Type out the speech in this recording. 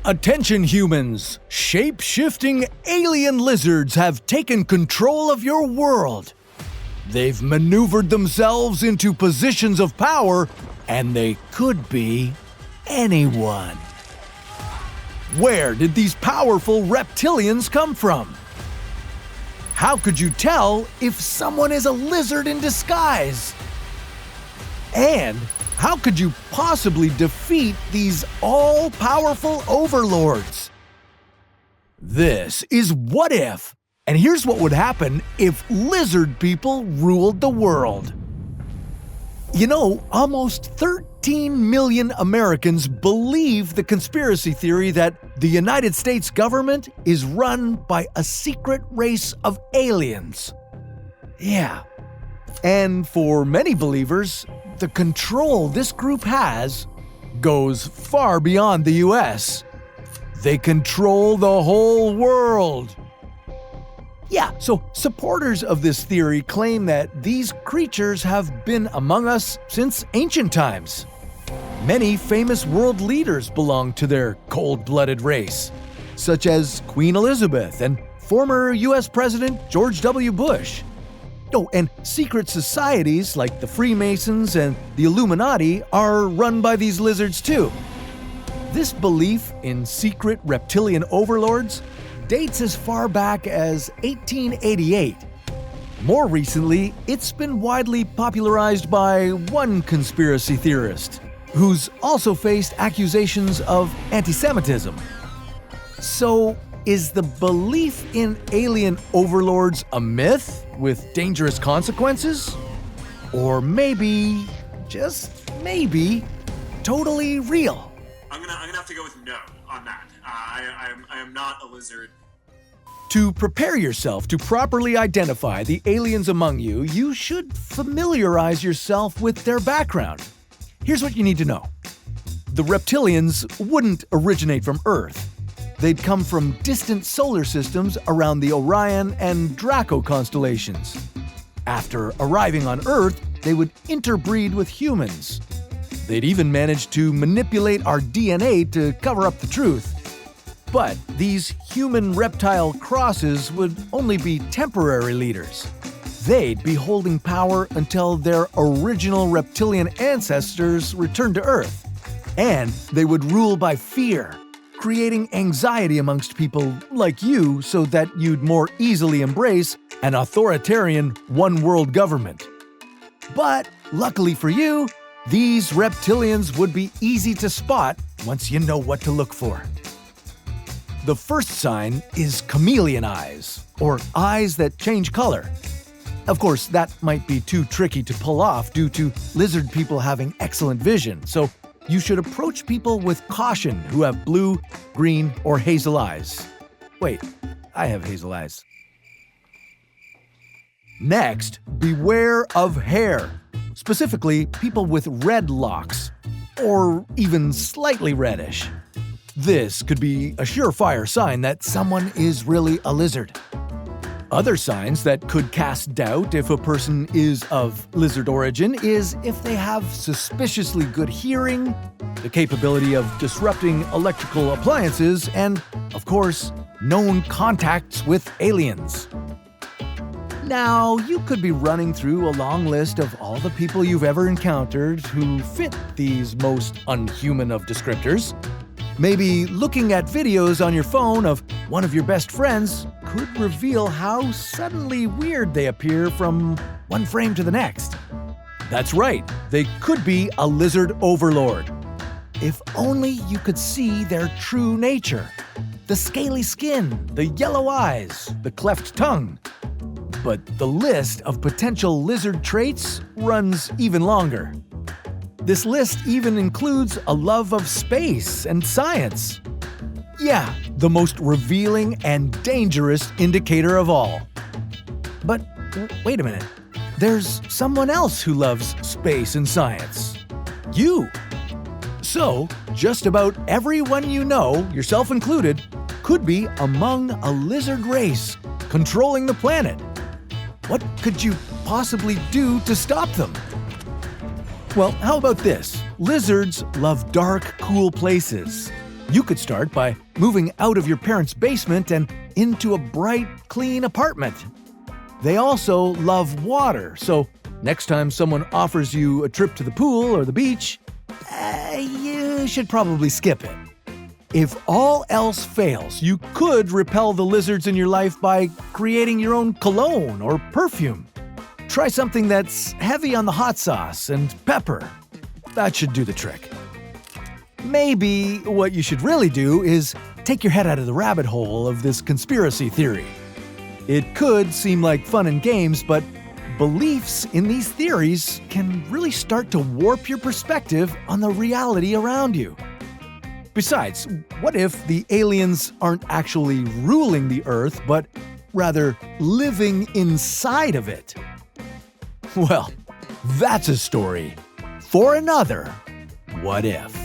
Attention humans! Shape-shifting alien lizards have taken control of your world. They've maneuvered themselves into positions of power, and they could be anyone. Where did these powerful reptilians come from? How could you tell if someone is a lizard in disguise? And how could you possibly defeat these all-powerful overlords? This is What If, and here's what would happen if lizard people ruled the world. You know, almost 13 million Americans believe the conspiracy theory that the United States government is run by a secret race of aliens. Yeah. And for many believers, the control this group has goes far beyond the US. They control the whole world. Yeah, so supporters of this theory claim that these creatures have been among us since ancient times. Many famous world leaders belong to their cold-blooded race, such as Queen Elizabeth and former US President George W. Bush. Oh, and secret societies like the Freemasons and the Illuminati are run by these lizards too. This belief in secret reptilian overlords dates as far back as 1888. More recently, it's been widely popularized by one conspiracy theorist, who's also faced accusations of anti-Semitism. So, is the belief in alien overlords a myth with dangerous consequences? Or maybe, just maybe, totally real? I'm gonna have to go with no on that. I am not a lizard. To prepare yourself to properly identify the aliens among you, you should familiarize yourself with their background. Here's what you need to know. The reptilians wouldn't originate from Earth. They'd come from distant solar systems around the Orion and Draco constellations. After arriving on Earth, they would interbreed with humans. They'd even manage to manipulate our DNA to cover up the truth. But these human-reptile crosses would only be temporary leaders. They'd be holding power until their original reptilian ancestors returned to Earth. And they would rule by fear, creating anxiety amongst people like you so that you'd more easily embrace an authoritarian one-world government. But luckily for you, these reptilians would be easy to spot once you know what to look for. The first sign is chameleon eyes, or eyes that change color. Of course, that might be too tricky to pull off due to lizard people having excellent vision, so you should approach people with caution who have blue, green, or hazel eyes. Wait, I have hazel eyes. Next, beware of hair, specifically people with red locks, or even slightly reddish. This could be a surefire sign that someone is really a lizard. Other signs that could cast doubt if a person is of lizard origin is if they have suspiciously good hearing, the capability of disrupting electrical appliances, and, of course, known contacts with aliens. Now, you could be running through a long list of all the people you've ever encountered who fit these most unhuman of descriptors. Maybe looking at videos on your phone of one of your best friends could reveal how suddenly weird they appear from one frame to the next. That's right, they could be a lizard overlord. If only you could see their true nature. The scaly skin, the yellow eyes, the cleft tongue. But the list of potential lizard traits runs even longer. This list even includes a love of space and science. Yeah, the most revealing and dangerous indicator of all. But wait a minute, there's someone else who loves space and science. You! So, just about everyone you know, yourself included, could be among a lizard race, controlling the planet. What could you possibly do to stop them? Well, how about this? Lizards love dark, cool places. You could start by moving out of your parents' basement and into a bright, clean apartment. They also love water, so next time someone offers you a trip to the pool or the beach, you should probably skip it. If all else fails, you could repel the lizards in your life by creating your own cologne or perfume. Try something that's heavy on the hot sauce and pepper. That should do the trick. Maybe what you should really do is take your head out of the rabbit hole of this conspiracy theory. It could seem like fun and games, but beliefs in these theories can really start to warp your perspective on the reality around you. Besides, what if the aliens aren't actually ruling the Earth, but rather living inside of it? Well, that's a story for another What If.